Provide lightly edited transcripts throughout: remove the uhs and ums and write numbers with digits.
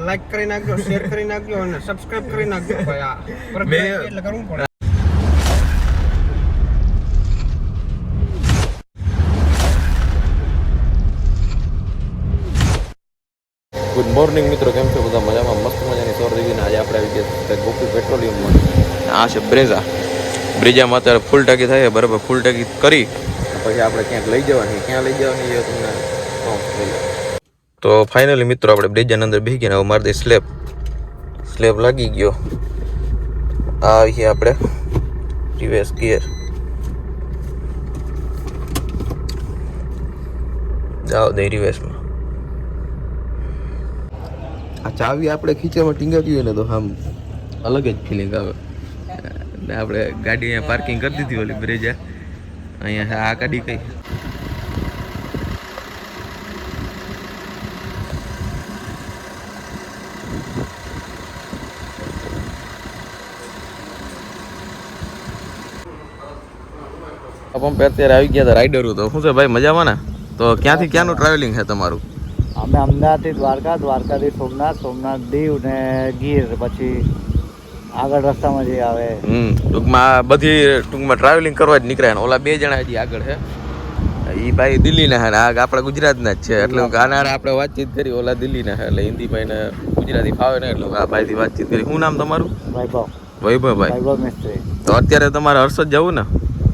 Like કરી નાખજો, share કરી નાખજો અને સબસ્ક્રાઇબ કરી નાખજો ભાઈ. આ એટલે કરવું પડે. ગુડ મોર્નિંગ મિત્રો, કેમ છો બધા? મજામાં? મસ્ત મજાની સવાર થઈ ગઈ ને આજે આપણે આવી ગયા ગોકુલ પેટ્રોલિયમમાં. આ છે બ્રેજામાં અત્યારે ફૂલ ટાંકી થાય બરાબર. ફૂલ ટાંકી કરી પછી આપણે ક્યાંક લઈ જવાની, ક્યાં લઈ જવાની એ તમને તો ફાઇનલી મિત્રો આપણે બ્રેજાની અંદર બેસી ગયા. હવે મારી દે સ્લેબ લાગી ગયો. આ છે આપણે રિવર્સ ગિયર. જાઓ દે રિવર્સમાં. આ ચાવી આપણે ખીચામાં ટીંગાવી હોય ને તો આમ અલગ જ ફિલિંગ આવે. આપણે ગાડી અહીંયા પાર્કિંગ કરી દીધી ઓલી બ્રેજા અહીંયા. આ ગાડી કઈ પંપે અત્યારે આવી ગયા હતા રાઈડરો. તો શું છે ભાઈ, મજામાં ને? તો ક્યાંથી ક્યાંનું ટ્રાવેલિંગ છે તમારું? અમે અમદાવાદથી દ્વારકા, દ્વારકાથી સોમનાથ, સોમનાથ દીવ ને ગીર, પછી આગળ રસ્તામાં જે આવે ટૂંકમાં ટ્રાવેલિંગ કરવા જ નીકળ્યા ને. ઓલા બે જણા હજી આગળ છે. એ ભાઈ દિલ્હીના છે ને આપણા ગુજરાતના જ છે. એટલે આના આપણે વાતચીત કરી. ઓલા દિલ્હીના છે એટલે હિન્દી ભાઈને ગુજરાતી ફાવે ને એટલે આ ભાઈથી વાતચીત કરી. શું નામ તમારું? વૈભવભાઈ. મિસ્ત્રી. તો અત્યારે તમારે હર્ષદ જવું ને?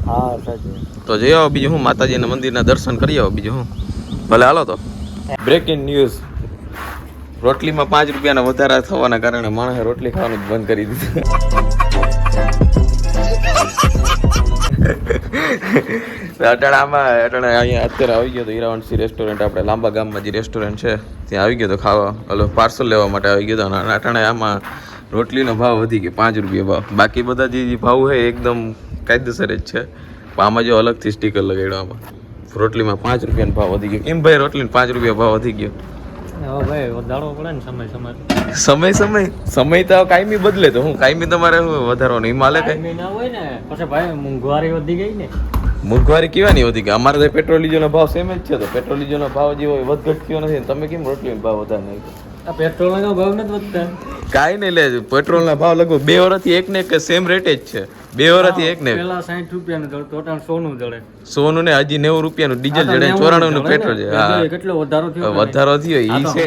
હા હર્ષદ. તો જઈ આવો. બીજું હું માતાજીના મંદિરના દર્શન કરી આવો. બીજું હું ભલે હાલો. તો બ્રેકિંગ ન્યૂઝ, રોટલીમાં 5 રૂપિયાના વધારા થવાના કારણે માણસે રોટલી ખાવાનું જ બંધ કરી દીધું. અટાણે અહીંયા અત્યારે આવી ગયો તો હીરાવંશી રેસ્ટોરન્ટ, આપણે લાંબા ગામમાં જે રેસ્ટોરન્ટ છે ત્યાં આવી ગયો તો ખાવા. ઓલો પાર્સલ લેવા માટે આવી ગયો હતો. અટાણે આમાં રોટલીનો ભાવ વધી ગયો 5 રૂપિયા ભાવ. બાકી બધા જે ભાવ છે એકદમ કાયદેસર જ છે. આમાં જો અલગથી સ્ટીકર લગાડ્યો. આમાં રોટલીમાં 5 રૂપિયાનો ભાવ વધી ગયો. કેમ ભાઈ રોટલીનો 5 રૂપિયા ભાવ વધી ગયો? સમય તો કાયમી બદલે. તો હું કાયમી તમારે વધારવાનું હિમાલય કઈ ના હોય ને પછી ભાઈ મોંઘવારી વધી ગઈ ને. મોંઘવારી કેવાની વધી ગઈ? અમારે તો પેટ્રોલ ડીઝલનો ભાવ સેમ જ છે. તો પેટ્રોલ ડીઝલનો ભાવ જે હોય વધઘટ થયો નથી. તમે કેમ રોટલીનો ભાવ વધારે નાખ્યો? પેટ્રોલનો ભાવ નથી વધતા. કાંઈ નહીં લે, પેટ્રોલના ભાવ લગભગ 2 વર્ષથી એક ને એક સેમ રેટ જ છે. 2 વર્ષથી એક ને પેલા 60 રૂપિયાનું જળતું, અટાણ સોનું જળે. સોનું ને હજી 90 રૂપિયાનું ડીઝલ જડે, 94 નું પેટ્રોલ છે. હા, કેટલો વધારો થયો? વધારો થયો ઈ છે.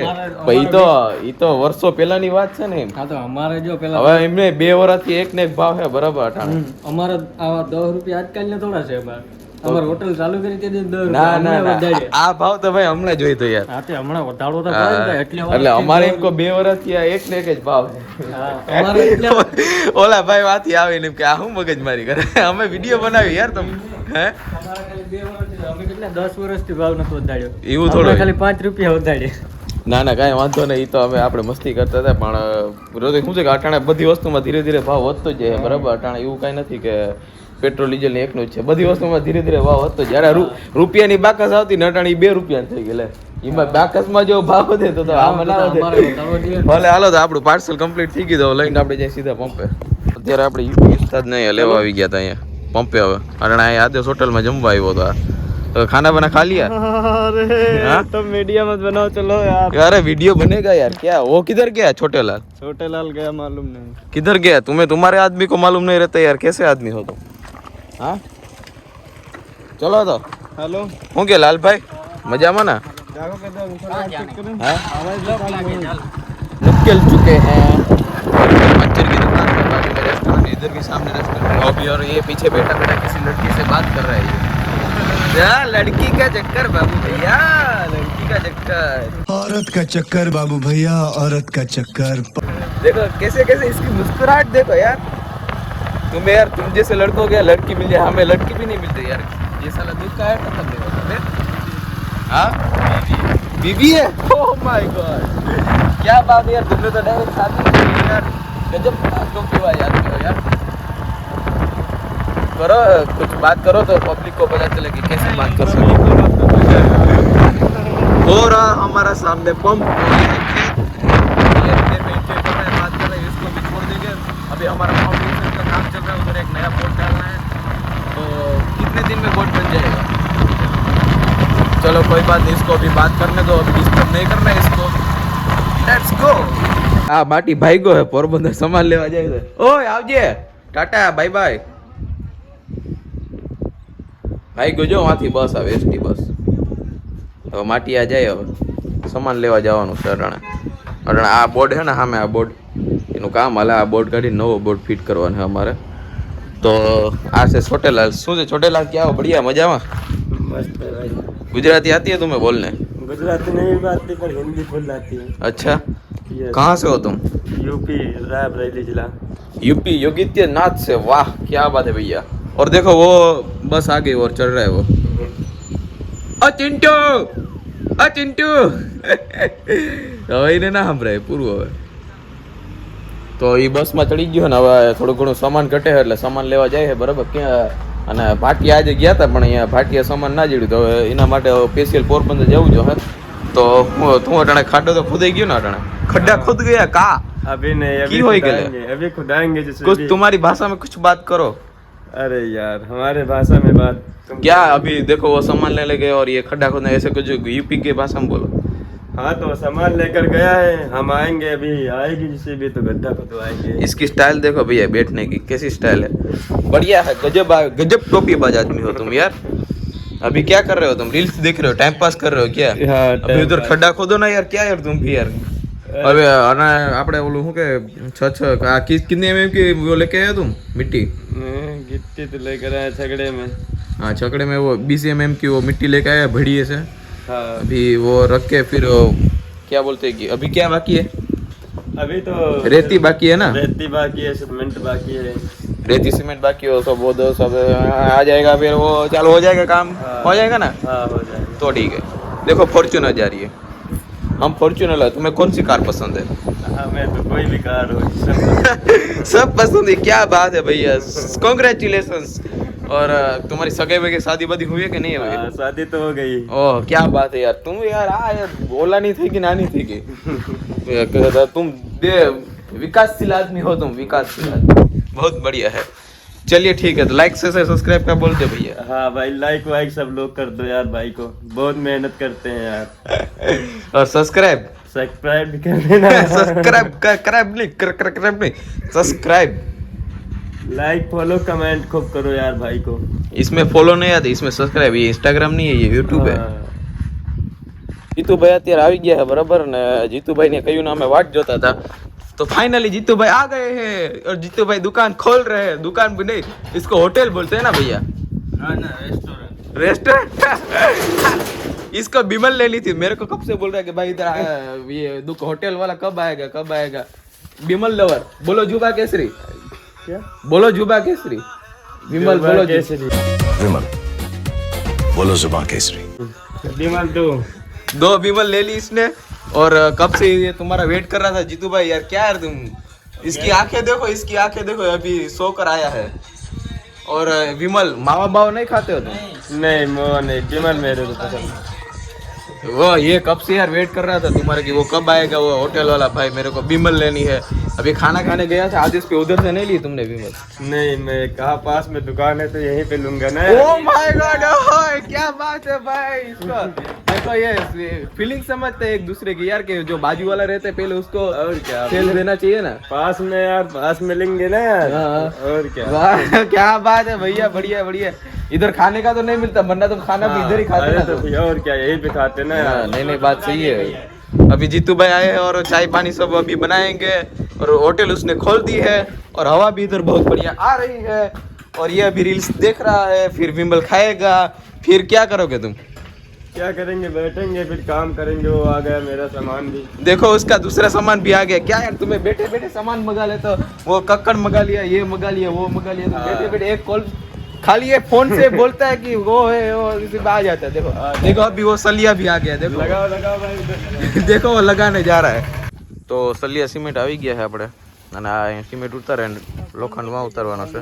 ઈ તો વર્ષો પહેલાની વાત છે ને. હા તો અમારે જો પેલા હવે એમને 2 વર્ષથી એક ને એક ભાવ છે બરાબર. અટાણે અમારે આવા 10 રૂપિયા આજકાલ ને થોડા છે બાર. અમારે હોટલ ચાલુ કરી તે 10 ના આ ભાવ તો ભાઈ હમણાં જોઈ તો યાર. હા તે હમણાં વધારો તો થાય એટલે અમારે એમ કો 2 વર્ષથી એક ને એક જ ભાવ છે. અમારે એટલે ઓલા ભાઈ વાથી આવીને કે આ હું મગજમારી કરે. અમે વિડીયો બનાવી યાર. તમે હે અમારે ખાલી 2 વર્ષથી, અમે કેટલા 10 વર્ષથી ભાવ નથી વધાર્યો. એવું થોડું ખાલી 5 રૂપિયા વધાર્યા. ના કાંઈ વાંધો નહીં. એ તો અમે આપણે મસ્તી કરતા હતા. પણ રોજ શું છે કે અટાણે બધી વસ્તુમાં ધીરે ધીરે ભાવ વધતો જ જાય બરાબર. અટાણે એવું કાંઈ નથી કે પેટ્રોલ ડીઝલ ને એકનું જ છે. બધી વસ્તુમાં ધીરે ધીરે ભાવ વધતો. જ્યારે રૂપિયાની બાકસ આવતી ને અટાણે 2 રૂપિયા થઈ ગયેલા. એમાં બાકસમાં જો ભાવ વધે તો આમાં ના વધે. ભલે હાલો. તો આપણું પાર્સલ કમ્પ્લીટ થઈ ગયું. લઈને આપણે જાય સીધા પંપે. અત્યારે આપણે યુપી ઉસ્તાદને લેવા આવી ગયા હતા અહીંયા પંપે. હવે અટાણે અહીંયા આદેશ હોટલમાં જમવા આવ્યો હતો. तो खाना बना खा लिया? अरे तुम मीडिया मत बनाओ चलो यार. अरे वीडियो बनेगा यार. क्या वो किधर गया? छोटे लाल गया मालूम नहीं. किधर गया? तुम्हारे आदमी को मालूम नहीं रहता यार. कैसे आदमी हो तुम? हाँ चलो. तो हेलो હું કે લાલભાઈ મજામાં ના? निकल चुके हैं. मच्छर की दुकान के बाजू में रेस्टोरेंट, इधर भी सामने रेस्टोरेंट. अभी और ये पीछे बैठा किसी लड़की से बात कर रहा है. लड़की का चक्कर बाबू भैया, लड़की का चक्कर. औरत का चक्कर बाबू भैया, औरत का चक्कर. देखो कैसे इसकी मुस्कुराहट देखो यार. तुम्हें यार तुम जैसे लड़कों को लड़की मिल जाए, हमें लड़की भी नहीं मिलती यार. ये साला दुख का है खत्म नहीं होता. हाँ बीबी है. ओह माय गॉड क्या बात है यार. तुमने तो डायरेक्ट शादी कर ली यार. गजब टोपी याद करो यार. करो कुछ बात करो तो पब्लिक को पता चले कि कैसे बात कर सकते. हो रहा हमारा सामने पंप. बात कर रहे हैं, इसको भी छोड़ देंगे. अभी हमारा फाउंडेशन का काम चल रहा है. उधर एक नया बोर्ड डालना है. तो कितने दिन में बोर्ड बन जाएगा? चलो कोई बात नहीं. इसको अभी बात करने दो. अभी डिस्टर्ब नहीं करना है इसको. Let's go. આ માટી ભાઈગો હે પોરબંદર સામાન લેવા જાય છે. ઓય આવજે, ટાટા, બાય બાય. ભાઈગો જો વાંથી બસ આવે, એસટી બસ. હવે માટી આ જાય, હવે સામાન લેવા જવાનું છે અટાણે. આ બોર્ડ છે ને સામે, આ બોર્ડ એનું કામ હાલે. આ બોર્ડ કાઢી નવો બોર્ડ ફિટ કરવાનો છે અમારે. તો આ છે છોટેલાલ. શું છે છોટેલાલ? ક્યાં બઢિયા, મજામાં? मस्त है भाई. गुजराती आती है तुम्हें बोलने? गुजराती नहीं आती पर हिंदी बोल आती है. अच्छा, Yes. कहाँ से हो तुम? यूपी रायबरेली जिला. यूपी योगित्यनाथ से. वाह क्या बात है भैया. और देखो वो बस आ गई और चल रहा है वो. चिंटू, चिंटू. હવે એને ના સંભળાય પૂરું. હવે તો એ બસમાં ચડી ગયો ને હવે થોડું ઘણું સામાન ઘટે એટલે સામાન લેવા જાય છે બરાબર. ક્યાં અને ભાટિયા આજે ગયા હતા પણ અહીંયા ભાટિયા સામાન ના જડ્યું તો હવે એના માટે સ્પેશિયલ પોરબંદર જવું જો હે. તો તું અટાણે ખાડો તો ખુદાઈ ગયો ને અટાણે? ખड्डा खुद गया का? अभी नहीं, की अभी होई खुदाएंगे, अभी खुदाएंगे जैसे कुछ भी. तुम्हारी भाषा में कुछ बात करो. अरे यार हमारे भाषा में बात तुम क्या अभी देखो वो सामान लेने गए और ये खड्डा खोदना ऐसे कुछ यूपी के भाषा में बोलो. हाँ तो सामान लेकर गया है, हम आएंगे अभी, आएगी जिसे भी तो गड्ढा खुदवाएंगे. इसकी स्टाइल देखो भैया बैठने की कैसी स्टाइल है. बढ़िया है. गजब गजब टोपी बाज आदमी हो तुम यार. अभी क्या कर रहे हो तुम? रील्स देख रहे हो? टाइम पास कर रहे हो क्या? हाँ, अभी time उधर pass. खड्डा खोदो ना यार. क्या यार तुम भी यार. હવે અને આપણે ઓલું શું કે આ કિતને એમએમ की वो लेके आया तुम मिट्टी? गिट्टी तो लेकर आए छगड़े में. हाँ छकड़े में वो 20 mm की वो मिट्टी लेके आया बढ़िया से. हाँ अभी वो रख के फिर क्या बोलते हैं कि अभी क्या बाकी है? अभी तो रेती बाकी है ना? रेती बाकी है, सीमेंट बाकी है. रेती सीमेंट बाकी हो सब वो दो सब आ जाएगा फिर वो चालू हो जाएगा काम. हाँ. हो जाएगा ना? हाँ हो जाएगा. तो ठीक है. देखो फॉर्च्यूनर जा रही है. हम फॉर्च्यूनर है. तुम्हें कौन सी कार पसंद है? हमें तो कोई भी कार हो सब. सब पसंद है. क्या बात है भैया, कॉन्ग्रेचुलेशंस. और तुम्हारी सगाई वगैरह शादी वादी हुई है कि नहीं हुई? हाँ, शादी तो हो गई. ओह क्या बात है यार. तुम यार यार बोला नहीं थी कि नानी थी कि तुम विकासशील आदमी हो. तुम विकासशील आदमी. बहुत बढ़िया है. चलिए ठीक है. तो लाइक से सब्सक्राइब का बोल दो भैया. हाँ भाई लाइक वाइक सब लोग कर दो यार, भाई को बहुत मेहनत करते हैं यार. और सब्सक्राइब सब्सक्राइब भी कर देना. सब्सक्राइब नहीं सब्सक्राइब. लाइक फॉलो कमेंट खूब करो यार भाई को. इसमें फॉलो नहीं आती, इसमें सब्सक्राइब. ये इंस्टाग्राम नहीं है, ये यूट्यूब है. જીતુભાઈ અત્યારે આવી ગયા છે બરાબર ને. જીતુભાઈ ને કહ્યું ને અમે વાટ જોતા હતા तो फाइनली जीतूभाई आ गए हैं. और जीतूभाई दुकान खोल रहे हैं. दुकान भी नहीं, इसको होटल बोलते हैं ना भैया. रेस्टोरेंट. इसको बिमल ले ली थी. मेरे को कब से बोल रहा है कि भाई इधर ये होटल वाला कब आएगा. बिमल लवर बोलो जुबा केसरी. क्या बोलो जुबा केसरी. विमल बोलो केसरी. विमल बोलो जुबान केसरी. विमल तो दो विमल ले ली इसने. और कब से ये तुम्हारा वेट कर रहा था जीतू भाई. यार क्या यार तुम. इसकी आंखें देखो, इसकी आंखें देखो. अभी सोकर आया है. और विमल मावा बाव नहीं खाते हो तुम? नहीं वो नहीं, विमल मेरे को पसंद. वो ये कब से यार वेट कर रहा था तुम्हारे कि वो कब आएगा वो होटल वाला. भाई मेरे को विमल लेनी है. अभी खाना खाने गया था आदेश पे, उधर से नहीं ली तुमने विमल? नहीं मैं कहा पास में दुकान है तो यहीं पे लूंगा ना. Oh my God. क्या बात है भाई. इसको देखो ये फीलिंग समझते हैं एक दूसरे की यार कि जो बाजू वाला रहता है पहले उसको और क्या खेल देना चाहिए ना. पास में यार, पास में लेंगे ना यार. हाँ. और क्या. वाह क्या बात है भैया. बढ़िया बढ़िया. इधर खाने का तो नहीं मिलता वरना तुम खाना भी इधर ही खाते अरे ना. तो भैया और क्या यहीं पे खाते ना यार. नहीं बात सही है. अभी जीतू भाई आए हैं और चाय पानी सब अभी बनाएंगे. और होटल उसने खोल दी है और हवा भी इधर बहुत बढ़िया आ रही है. और ये अभी रील्स देख रहा है. फिर विमल खाएगा. फिर क्या करोगे तुम? क्या करेंगे, बैठेंगे फिर काम करेंगे. वो आ गया मेरा सामान भी. देखो उसका दूसरा सामान भी आ गया. क्या यार तुम्हें बैठे बैठे सामान मंगा ले. तो वो कक्कड़ मंगा लिया, ये मंगा लिया, वो मंगा लिया. तो बैठे बैठे एक कॉल खाली ये फोन से बोलता है कि वो है वो इसी पे आ जाता है. देखो देखो अभी वो सलिया भी आ गया. देखो लगाओ भाई. देखो वो लगाने जा रहा है. તો સલિયા સિમેન્ટ આવી ગયા છે આપણે. અને આ સિમેન્ટ ઉતારે લોખંડમાં ઉતારવાનો છે.